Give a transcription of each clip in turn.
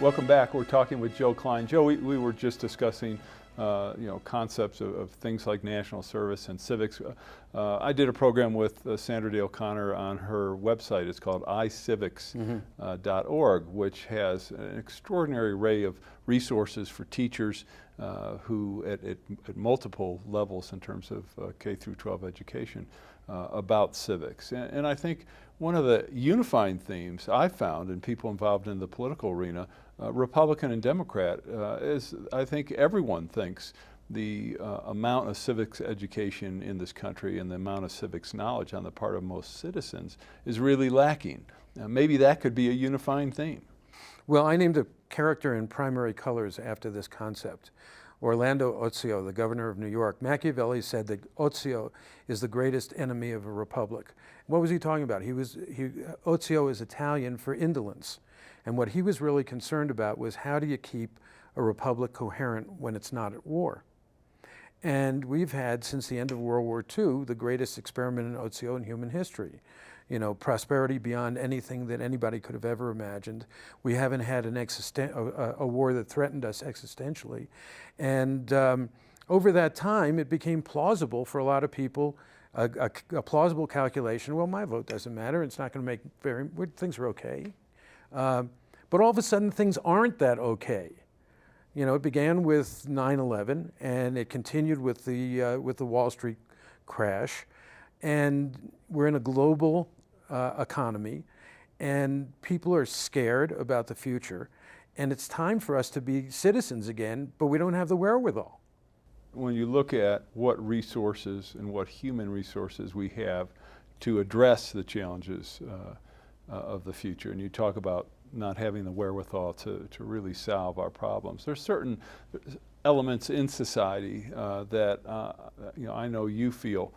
Welcome back. We're talking with Joe Klein. Joe, we were just discussing concepts of things like national service and civics. I did a program with Sandra Day O'Connor on her website. It's called icivics.org, which has an extraordinary array of resources for teachers who at multiple levels in terms of K through 12 education about civics. And I think one of the unifying themes I found in people involved in the political arena, Republican and Democrat, is I think everyone thinks the amount of civics education in this country and the amount of civics knowledge on the part of most citizens is really lacking. Maybe that could be a unifying theme. Well, I named a character in primary colors after this concept. Orlando Ozio, the governor of New York. Machiavelli said that Ozio is the greatest enemy of a republic. What was he talking about? Ozio is Italian for indolence. And what he was really concerned about was how do you keep a republic coherent when it's not at war? And we've had, since the end of World War II, the greatest experiment in Ozio in human history. You know, prosperity beyond anything that anybody could have ever imagined. We haven't had a war that threatened us existentially. And over that time, it became plausible for a lot of people, a plausible calculation, well, my vote doesn't matter, it's not going to make things are okay. But all of a sudden, things aren't that okay. You know, it began with 9/11, and it continued with the Wall Street crash. And we're in a global economy, and people are scared about the future, and it's time for us to be citizens again, but we don't have the wherewithal. When you look at what resources and what human resources we have to address the challenges of the future, and you talk about not having the wherewithal to really solve our problems, there's certain elements in society that I know you feel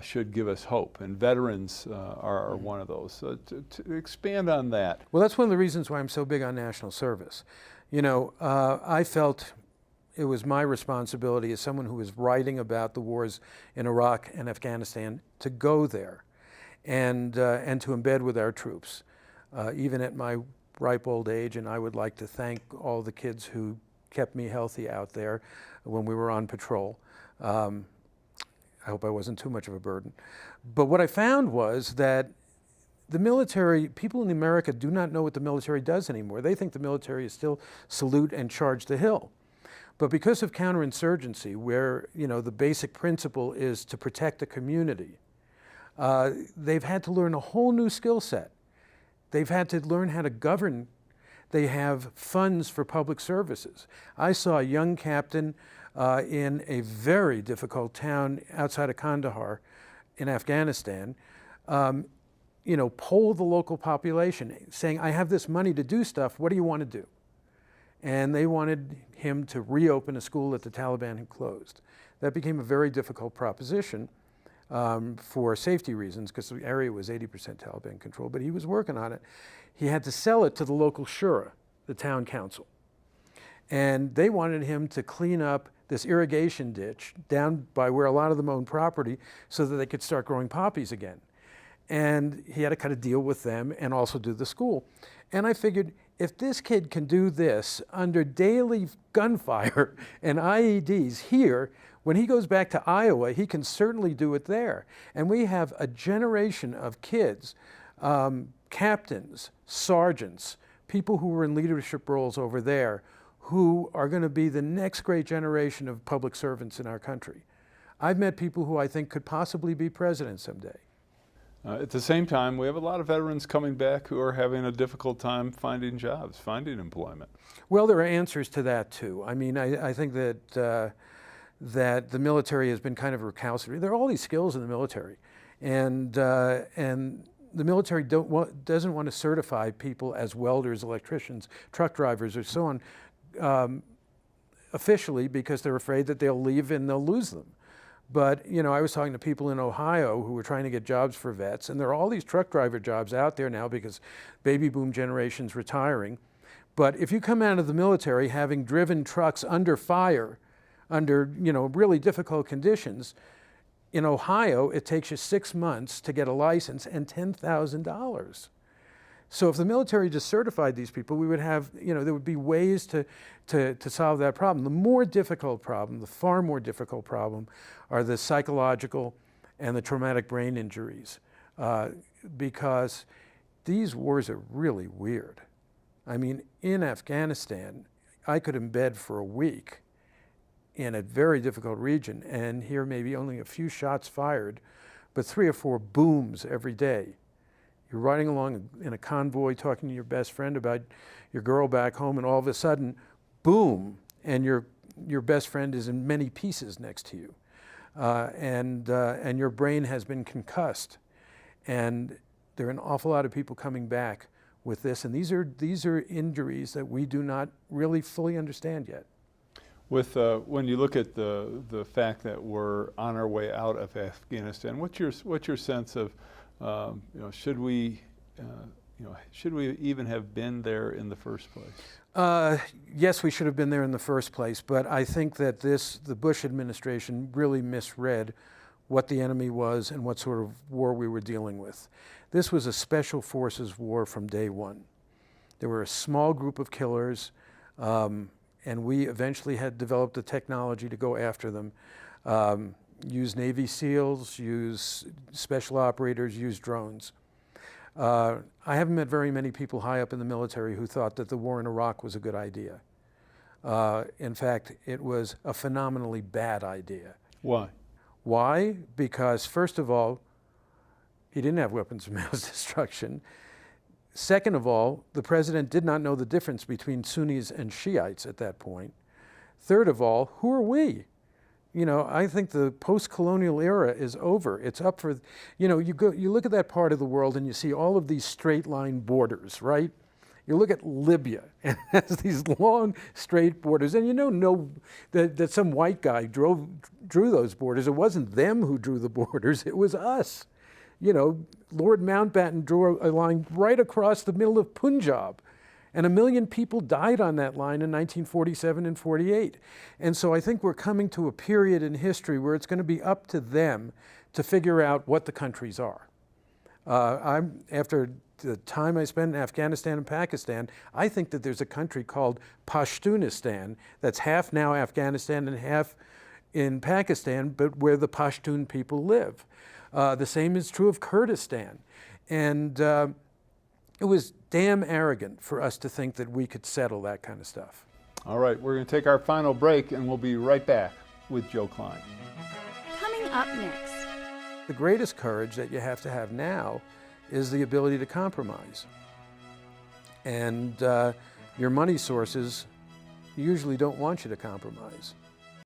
should give us hope, and veterans are one of those. So to expand on that. Well, that's one of the reasons why I'm so big on national service. You know, I felt it was my responsibility as someone who was writing about the wars in Iraq and Afghanistan to go there and to embed with our troops, even at my ripe old age. And I would like to thank all the kids who kept me healthy out there when we were on patrol. I hope I wasn't too much of a burden. But what I found was that the military, people in America do not know what the military does anymore. They think the military is still salute and charge the hill. But because of counterinsurgency, where the basic principle is to protect the community, they've had to learn a whole new skill set. They've had to learn how to govern. They have funds for public services. I saw a young captain in a very difficult town outside of Kandahar in Afghanistan, poll the local population saying, I have this money to do stuff, what do you want to do? And they wanted him to reopen a school that the Taliban had closed. That became a very difficult proposition for safety reasons, because the area was 80% Taliban controlled, but he was working on it. He had to sell it to the local shura, the town council. And they wanted him to clean up this irrigation ditch down by where a lot of them owned property so that they could start growing poppies again. And he had to kind of deal with them and also do the school. And I figured, if this kid can do this under daily gunfire and IEDs here, when he goes back to Iowa, he can certainly do it there. And we have a generation of kids, captains, sergeants, people who were in leadership roles over there, who are going to be the next great generation of public servants in our country. I've met people who I think could possibly be president someday. At the same time, we have a lot of veterans coming back who are having a difficult time finding jobs, finding employment. Well, there are answers to that too. I mean, I think that that the military has been kind of recalcitrant. There are all these skills in the military, and the military doesn't want to certify people as welders, electricians, truck drivers, or so on, officially, because they're afraid that they'll leave and they'll lose them. But, I was talking to people in Ohio who were trying to get jobs for vets, and there are all these truck driver jobs out there now because baby boom generation's retiring. But if you come out of the military having driven trucks under fire, under, really difficult conditions, in Ohio, it takes you 6 months to get a license and $10,000. So if the military just certified these people, we would have, there would be ways to solve that problem. The more difficult problem, the far more difficult problem, are the psychological and the traumatic brain injuries, because these wars are really weird. I mean, in Afghanistan, I could embed for a week in a very difficult region and hear maybe only a few shots fired, but 3 or 4 booms every day. You're riding along in a convoy talking to your best friend about your girl back home, and all of a sudden, boom, and your best friend is in many pieces next to you. And your brain has been concussed. And there are an awful lot of people coming back with this, and these are injuries that we do not really fully understand yet. With when you look at the fact that we're on our way out of Afghanistan, what's your sense of should we even have been there in the first place? Yes, we should have been there in the first place, but I think that the Bush administration really misread what the enemy was and what sort of war we were dealing with. This was a special forces war from day one. There were a small group of killers, and we eventually had developed the technology to go after them. Use Navy SEALs, use special operators, use drones. I haven't met very many people high up in the military who thought that the war in Iraq was a good idea. In fact, it was a phenomenally bad idea. Why? Why? Because first of all, he didn't have weapons of mass destruction. Second of all, the president did not know the difference between Sunnis and Shiites at that point. Third of all, who are we? I think the post-colonial era is over. It's up for, you look at that part of the world and you see all of these straight line borders, right? You look at Libya, and it has these long, straight borders, and that some white guy drew those borders. It wasn't them who drew the borders, it was us. Lord Mountbatten drew a line right across the middle of Punjab, and 1 million people died on that line in 1947 and 48. And so I think we're coming to a period in history where it's going to be up to them to figure out what the countries are. After the time I spent in Afghanistan and Pakistan, I think that there's a country called Pashtunistan that's half now Afghanistan and half in Pakistan, but where the Pashtun people live. The same is true of Kurdistan. And it was damn arrogant for us to think that we could settle that kind of stuff. All right, we're going to take our final break, and we'll be right back with Joe Klein. Coming up next. The greatest courage that you have to have now is the ability to compromise. And your money sources usually don't want you to compromise.